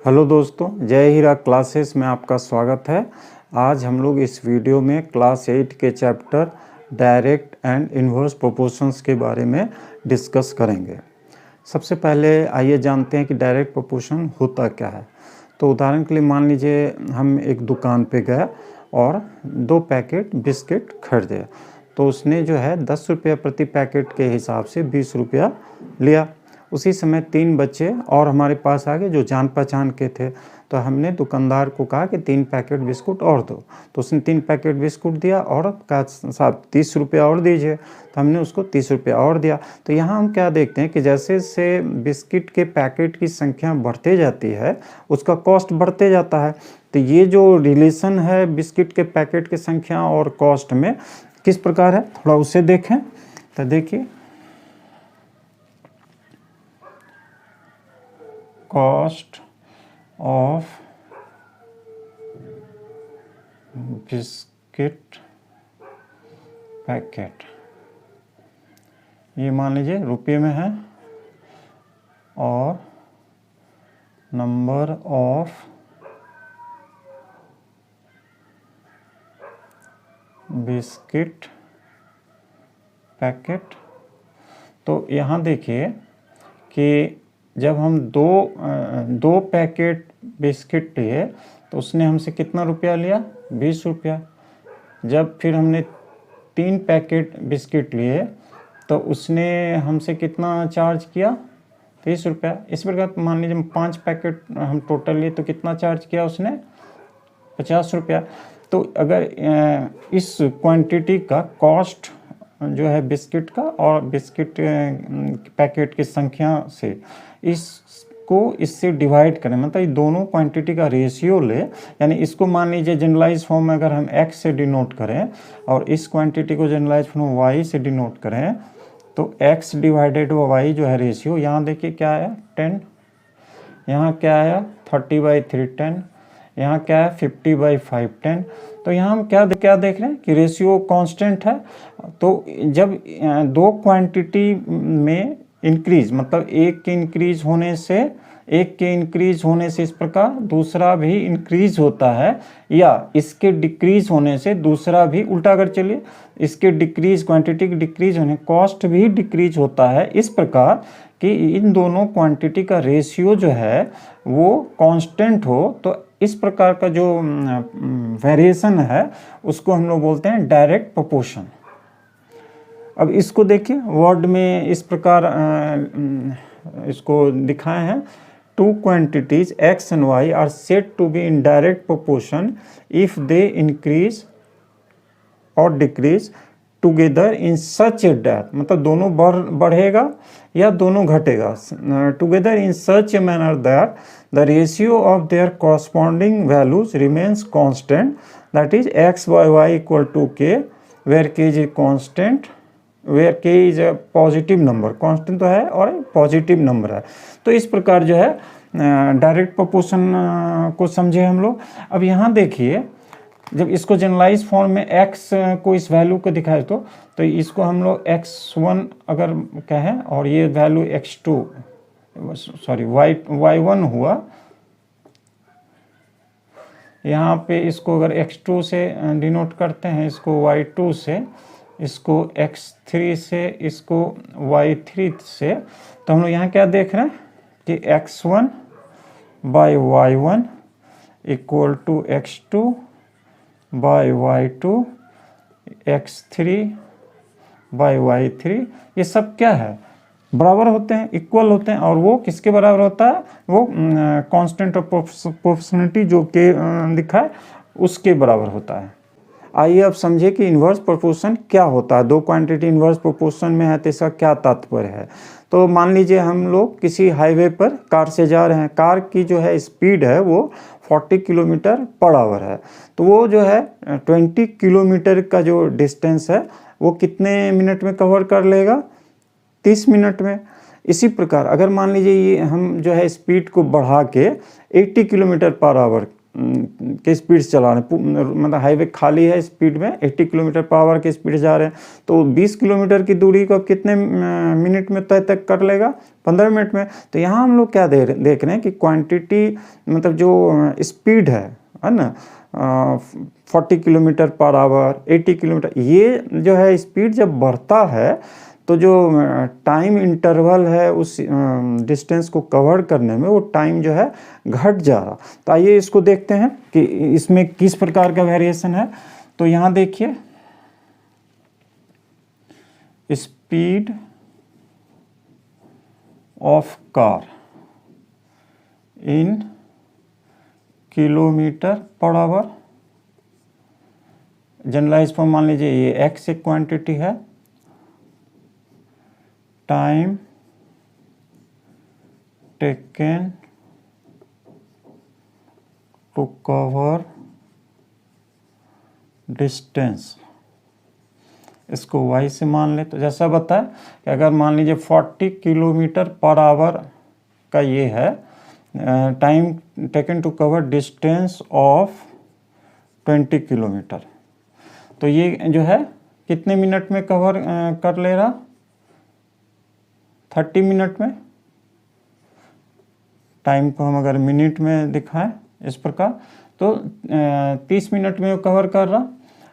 Hello दोस्तों, जय हीरा classes में आपका स्वागत है। आज हम लोग इस वीडियो में क्लास 8 के chapter direct and inverse proportions के बारे में डिस्कस करेंगे। सबसे पहले आइए जानते हैं कि डायरेक्ट प्रोपोर्शन होता क्या है। तो उदाहरण के लिए मान लीजिए हम एक दुकान पे गए और 2 पैकेट बिस्किट खरीदे, तो उसने जो है 10 रुपये प्रति पैकेट के हिसाब से 20 रुपया लिया। उसी समय 3 बच्चे और हमारे पास आ गए जो जान पहचान के थे, तो हमने दुकानदार को कहा कि 3 पैकेट बिस्कुट और दो, तो उसने 3 पैकेट बिस्कुट दिया और कहा साहब 30 रुपया और दीजिए, तो हमने उसको 30 रुपया और दिया। तो यहाँ हम क्या देखते हैं कि जैसे जैसे बिस्किट के पैकेट की संख्या बढ़ते जाती है उसका कॉस्ट बढ़ते जाता है। तो ये जो रिलेशन है बिस्किट के पैकेट की संख्या और कॉस्ट में किस प्रकार है, थोड़ा उसे देखें। तो देखिए, कॉस्ट ऑफ बिस्किट पैकेट, ये मान लीजिए रुपये में है, और नंबर ऑफ बिस्किट पैकेट। तो यहाँ देखिए कि जब हम दो पैकेट बिस्किट लिए तो उसने हमसे कितना रुपया लिया, 20 रुपया। जब फिर हमने 3 पैकेट बिस्किट लिए तो उसने हमसे कितना चार्ज किया, 30 रुपया। इस प्रकार मान लीजिए 5 पैकेट हम टोटल लिए तो कितना चार्ज किया उसने, 50 रुपया। तो अगर इस क्वांटिटी का कॉस्ट जो है बिस्किट का और बिस्किट पैकेट की संख्या से इसको इससे डिवाइड करें, मतलब ये दोनों क्वांटिटी का रेशियो ले, यानी इसको मान लीजिए जनरलाइज फॉर्म में अगर हम x से डिनोट करें और इस क्वांटिटी को जनरलाइज फॉर्म y से डिनोट करें, तो x डिवाइडेड y जो है रेशियो, यहाँ देखिए क्या आया 10, यहाँ क्या आया 30/3 10, यहाँ क्या है 50/5 10। तो यहाँ हम क्या देख रहे हैं कि रेशियो कांस्टेंट है। तो जब दो क्वांटिटी में इंक्रीज, मतलब एक के इंक्रीज होने से इस प्रकार दूसरा भी इंक्रीज होता है, या इसके डिक्रीज होने से दूसरा भी, उल्टा कर चलिए, इसके डिक्रीज, क्वांटिटी की डिक्रीज होने कॉस्ट भी डिक्रीज होता है। इस प्रकार कि इन दोनों क्वांटिटी का रेशियो जो है वो कांस्टेंट हो, तो इस प्रकार का जो वेरिएशन है उसको हम लोग बोलते हैं डायरेक्ट प्रोपोर्शन। अब इसको देखिए, वर्ड में इस प्रकार इसको दिखाए हैं, 2 quantities x and y are said to be in direct proportion if they increase or decrease together in such a that, मतलब दोनों बढ़ेगा या दोनों घटेगा, together in such a manner that the ratio of their corresponding values remains constant, that is x by y equal to k, where k is a constant, where K is a positive number, constant तो है और positive number है। तो इस प्रकार जो है direct proportion को समझे हम लोग। अब यहाँ देखिए, जब इसको जनरलाइज फॉर्म में x को इस वैल्यू को दिखाए तो इसको हम लोग x1 अगर कहें और ये वैल्यू x2 सॉरी y1 हुआ, यहाँ पे इसको अगर x2 से डिनोट करते हैं, इसको y2 से, इसको x3 से, इसको y3 से, तो हम लोग यहाँ क्या देख रहे हैं कि x1 by y1 equal to x2 by y2, x3 by y3, ये सब क्या है, बराबर होते हैं, इक्वल होते हैं। और वो किसके बराबर होता है, वो कांस्टेंट ऑफ प्रोपोर्शनलिटी जो के दिखा है उसके बराबर होता है। आइए अब समझे कि इन्वर्स प्रोपोर्शन क्या होता है। 2 क्वांटिटी इन्वर्स प्रोपोर्शन में है तो इसका क्या तात्पर्य है। तो मान लीजिए हम लोग किसी हाईवे पर कार से जा रहे हैं, कार की जो है स्पीड है वो 40 किलोमीटर पर आवर है, तो वो जो है 20 किलोमीटर का जो डिस्टेंस है वो कितने मिनट में कवर कर लेगा, 30 मिनट में। इसी प्रकार अगर मान लीजिए ये हम जो है स्पीड को बढ़ा के 80 किलोमीटर पर आवर के स्पीड से चला रहे हैं, मतलब हाईवे खाली है, स्पीड में 80 किलोमीटर पर आवर के स्पीड जा रहे हैं, तो 20 किलोमीटर की दूरी को अब कितने मिनट में तय तक कर लेगा? 15 मिनट में। तो यहाँ हम लोग क्या देख रहे हैं कि क्वांटिटी मतलब जो स्पीड है ना, 40 किलोमीटर पर आवर, 80 किलोमीटर, ये जो है स्पीड जब बढ़ता है तो जो टाइम इंटरवल है उस डिस्टेंस को कवर करने में, वो टाइम जो है घट जा रहा। तो आइए इसको देखते हैं कि इसमें किस प्रकार का वेरिएशन है। तो यहाँ देखिए, speed of car in kilometre per hour, generalise form मान लीजिए ये एक्स एक क्वांटिटी है, time taken to cover distance, इसको y से मान ले। तो जैसा बताया कि अगर मान लीजिए 40 किलोमीटर पर आवर का ये है time taken to cover distance of 20 kilometre, तो ये जो है कितने मिनट में कवर कर ले रहा? 30 मिनट में। टाइम को हम अगर मिनट में दिखाएं इस प्रकार, तो 30 मिनट में वो कवर कर रहा।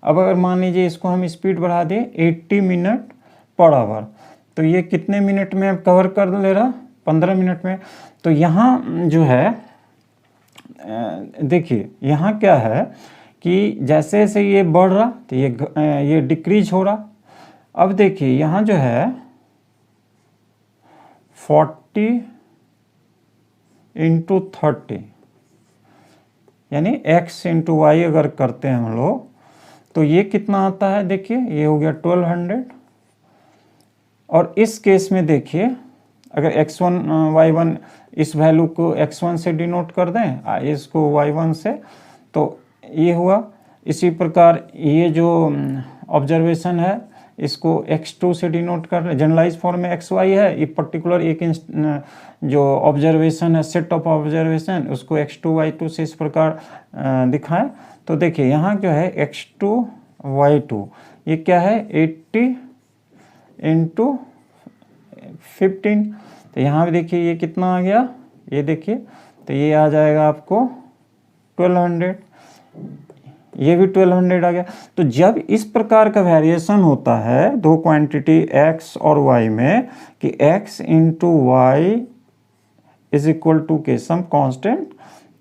अब अगर मान लीजिए इसको हम स्पीड बढ़ा दें 80 मिनट पर आवर, तो ये कितने मिनट में कवर कर ले रहा? 15 मिनट में। तो यहाँ जो है देखिए, यहाँ क्या है कि जैसे जैसे ये बढ़ रहा तो ये डिक्रीज हो रहा। अब देखिए यहाँ जो है 40 इंटू 30 यानी x इंटू वाई अगर करते हैं हम लोग, तो ये कितना आता है? देखिए ये हो गया 1200। और इस केस में देखिए, अगर x1 y1 इस वैल्यू को x1 से डिनोट कर दें, इसको y1 से, तो ये हुआ। इसी प्रकार ये जो ऑब्जर्वेशन है इसको x2 से डिनोट कर रहे, जनरलाइज फॉर्म में xy है, ये पर्टिकुलर एक जो ऑब्जर्वेशन है, सेट ऑफ ऑब्जर्वेशन, उसको x2 y2 से इस प्रकार दिखाएं। तो देखिए यहाँ जो है x2 y2 ये क्या है? 80 इंटू 15। तो यहाँ भी देखिए ये कितना आ गया, ये देखिए, तो ये आ जाएगा आपको 1200, ये भी 1200 आ गया। तो जब इस प्रकार का वेरिएशन होता है दो क्वांटिटी x और y में, कि x into Y is equal to K some constant,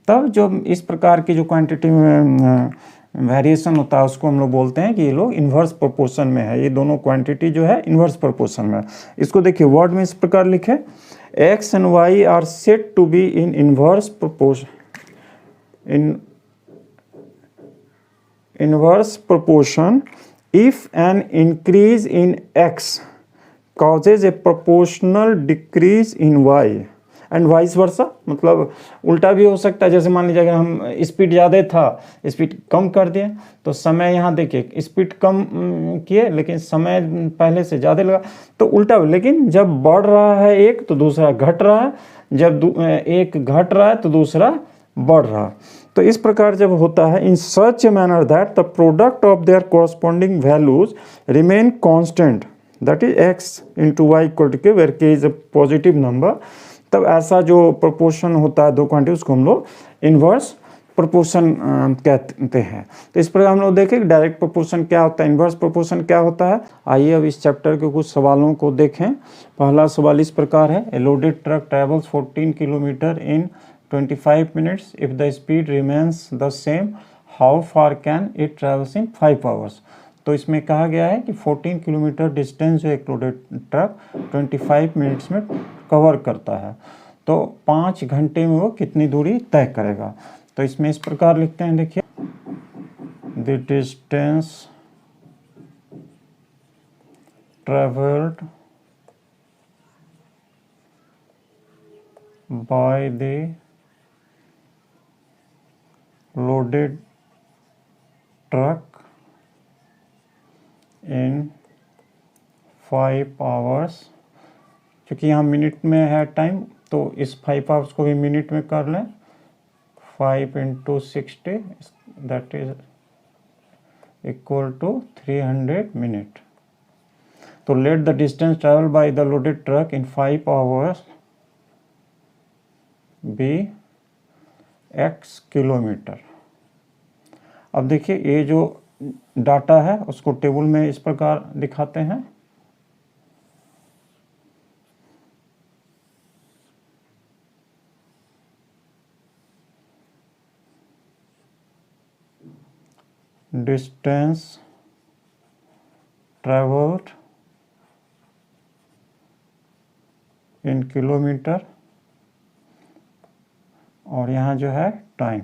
तब जो इस प्रकार की जो क्वांटिटी में वेरिएशन होता है उसको हम लोग बोलते हैं कि ये लोग इन्वर्स प्रोपोर्शन में है। ये दोनों क्वांटिटी जो है इन्वर्स प्रोपोर्शन में है। इसको देखिए वर्ड में इस प्रकार लिखे, x and y are said to be in inverse proportion, inverse proportion if an increase in x causes a proportional decrease in y and vice versa। मतलब उल्टा भी हो सकता है, जैसे मान लीजिए अगर हम स्पीड ज़्यादा था, स्पीड कम कर दिए, तो समय यहाँ देखिए स्पीड कम किए लेकिन समय पहले से ज़्यादा लगा, तो उल्टा। लेकिन जब बढ़ रहा है एक तो दूसरा घट रहा है, जब एक घट रहा है तो दूसरा बढ़ रहा। तो इस प्रकार जब होता है, in such a manner that the product of their corresponding values remain constant, that is x into Y equal to K, where K is a positive number, तब ऐसा जो प्रोपोर्शन होता है दो क्वांटिटी, उसको हम लोग इन्वर्स प्रोपोर्शन कहते हैं। तो इस प्रकार हम लोग देखें डायरेक्ट प्रोपोर्शन क्या होता है, इन्वर्स प्रोपोर्शन क्या होता है। आइए अब इस चैप्टर के कुछ सवालों को देखें। पहला सवाल इस प्रकार है, a loaded truck travels 14 kilometre in 25 minutes. If the speed remains the same, how far can it travels in 5 hours? तो इसमें कहा गया है कि 14 किलोमीटर डिस्टेंस जो एक लोडेड ट्रक 25 मिनट्स में कवर करता है, तो 5 घंटे में वो कितनी दूरी तय करेगा। तो इसमें इस प्रकार लिखते हैं, देखिए, the distance travelled by the loaded truck in 5 hours, क्योंकि यहाँ मिनट में है टाइम, तो इस 5 आवर्स को भी मिनट में कर लें, 5 into 60, that is equal to 300 minutes. So let the distance traveled by the loaded truck in 5 hours be x kilometre. अब देखिए ये जो डाटा है उसको टेबल में इस प्रकार दिखाते हैं। डिस्टेंस ट्रेवल्ड इन किलोमीटर और यहाँ जो है टाइम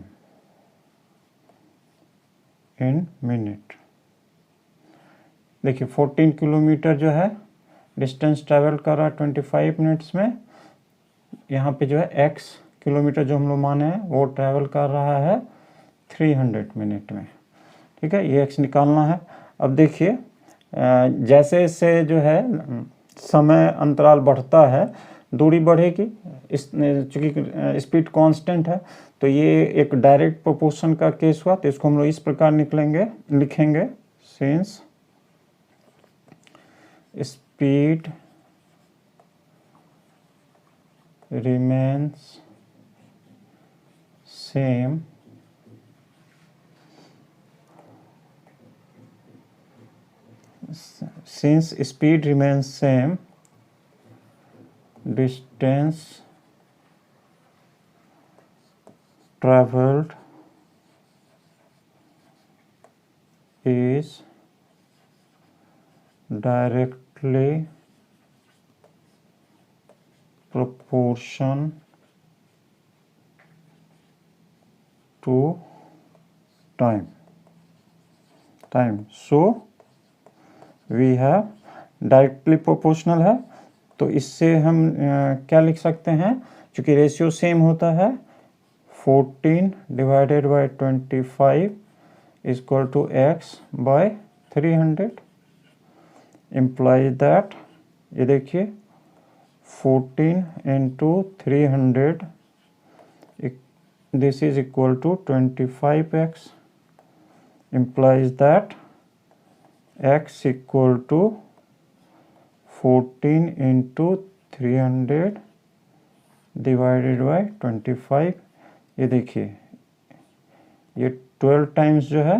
इन मिनट। देखिए 14 किलोमीटर जो है डिस्टेंस ट्रेवल कर रहा है 25 मिनट्स में। यहाँ पे जो है x किलोमीटर जो हम लोग माने हैं वो ट्रेवल कर रहा है 300 मिनट में। ठीक है, ये x निकालना है। अब देखिए जैसे जैसे जो है समय अंतराल बढ़ता है दूरी बढ़ेगी। इस चूँकि स्पीड कांस्टेंट है तो ये एक डायरेक्ट प्रोपोर्शन का केस हुआ, तो इसको हम लोग इस प्रकार लिखेंगे since speed remains same since speed remains same, distance traveled is directly proportion to time. So we have directly proportional है, तो इससे हम क्या लिख सकते हैं, क्योंकि रेशियो सेम होता है 14 divided by 25 equal to x by 300 implies that, ये देखिए 14 into 300 this is equal to 25x implies that x equal to 14 into 300 divided by 25। ये देखिए ये 12 टाइम्स जो है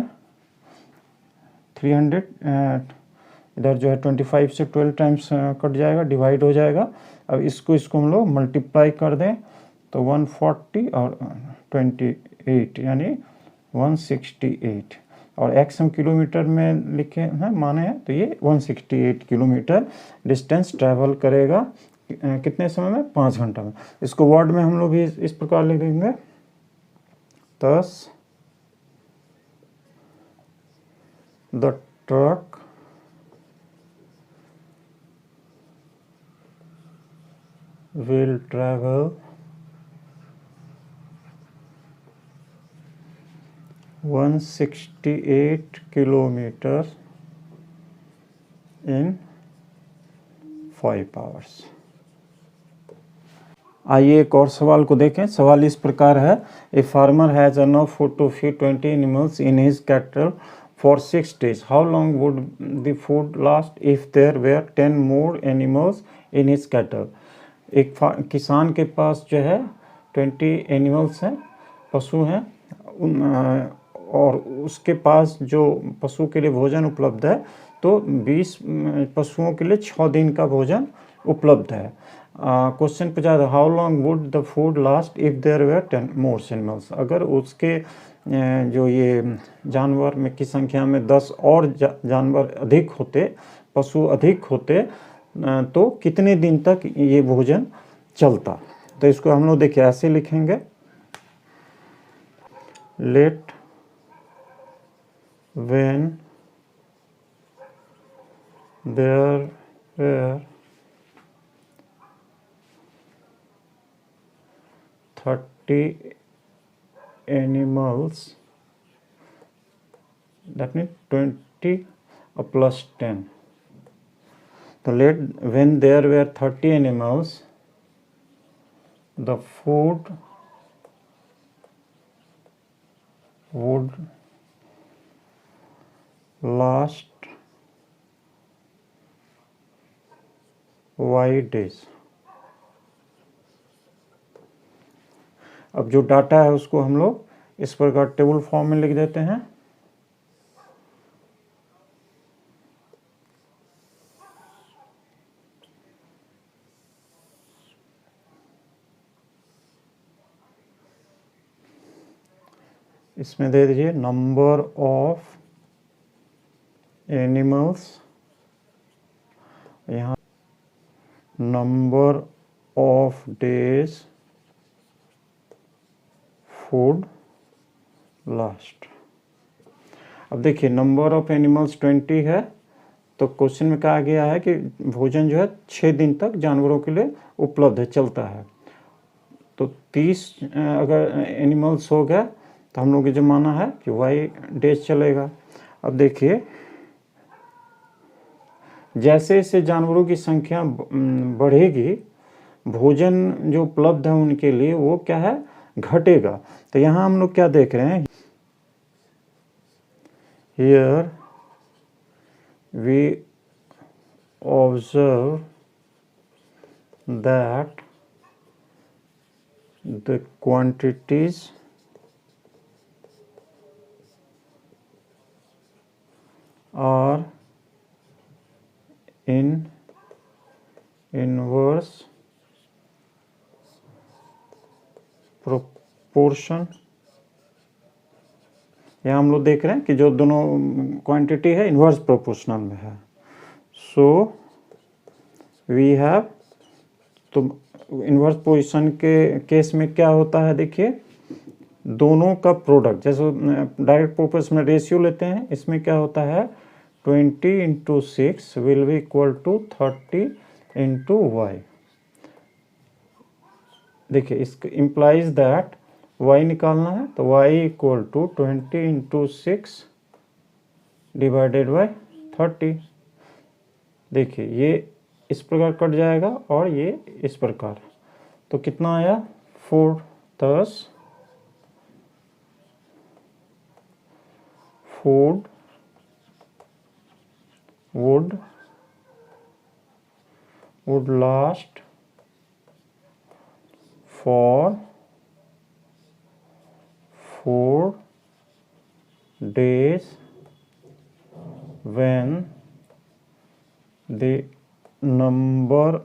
300 इधर जो है 25 से 12 टाइम्स कट जाएगा, डिवाइड हो जाएगा। अब इसको हम लोग मल्टीप्लाई कर दें तो 140 और 28 यानी 168, और x हम किलोमीटर में लिखे हैं माने हैं, तो ये 168 किलोमीटर डिस्टेंस ट्रैवल करेगा कितने समय में, 5 घंटा में। इसको वर्ड में हम लोग भी इस प्रकार लिख देंगे, thus the truck will travel 168 kilometers in 5 hours। आइए एक और सवाल को देखें। सवाल इस प्रकार है, a farmer has enough food to feed 20 animals in his cattle for 6 days। How long would the food last if there were 10 more animals in his cattle. एक किसान के पास जो है 20 एनिमल्स हैं, पशु हैं, और उसके पास जो पशु के लिए भोजन उपलब्ध है तो 20 पशुओं के लिए 6 दिन का भोजन उपलब्ध है। क्वेश्चन पूछा, how long would the food last if there were 10 more animals. अगर उसके जो ये जानवर में की संख्या में 10 और जानवर अधिक होते, पशु अधिक होते, तो कितने दिन तक ये भोजन चलता। तो इसको हम लोग देखिए ऐसे लिखेंगे, late when there were 30 animals, that means 20 plus 10. So when there were 30 animals, the food would last y days। अब जो डाटा है उसको हम लोग इस प्रकार टेबल फॉर्म में लिख देते हैं। इसमें दे दीजिए नंबर ऑफ एनिमल्स, यहाँ number of days food last. अब देखिए नंबर ऑफ एनिमल्स 20 है, तो क्वेश्चन में कहा गया है कि भोजन जो है 6 दिन तक जानवरों के लिए उपलब्ध है, चलता है। तो 30 अगर एनिमल्स हो गया तो हम लोग जो माना है कि वाई डेज चलेगा। अब देखिए जैसे जैसे जानवरों की संख्या बढ़ेगी, भोजन जो उपलब्ध है उनके लिए वो क्या है, घटेगा। तो यहाँ हम लोग क्या देख रहे हैं, here we observe that the quantities are in inverse proportion। यहाँ हम लोग देख रहे हैं कि जो दोनों क्वांटिटी है इन्वर्स प्रोपोर्शनल में है। सो वी हैव, तो इन्वर्स पोजीशन के केस में क्या होता है, देखिए दोनों का प्रोडक्ट, जैसे डायरेक्ट प्रोपोर्शन में रेशियो लेते हैं, इसमें क्या होता है 20 × 6 will be equal to 30 × y। देखिए इसका इम्प्लाइज दैट y निकालना है, तो y equal to 20 × 6 divided by 30। देखिए ये इस प्रकार कट जाएगा और ये इस प्रकार, तो कितना आया 4। Thus food would last for 4 days when the number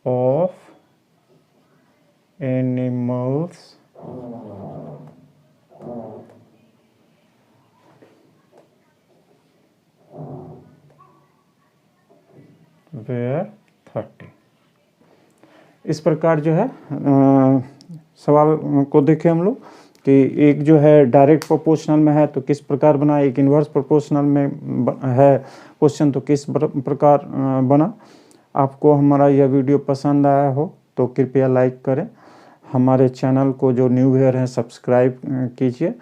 of animals were 30। इस प्रकार जो है सवाल को देखें हम लोग कि एक जो है डायरेक्ट प्रोपोर्शनल में है तो किस प्रकार बना, एक इन्वर्स प्रोपोर्शनल में है क्वेश्चन तो किस प्रकार बना। आपको हमारा यह वीडियो पसंद आया हो तो कृपया लाइक करें, हमारे चैनल को जो न्यू व्यूअर हैं सब्सक्राइब कीजिए।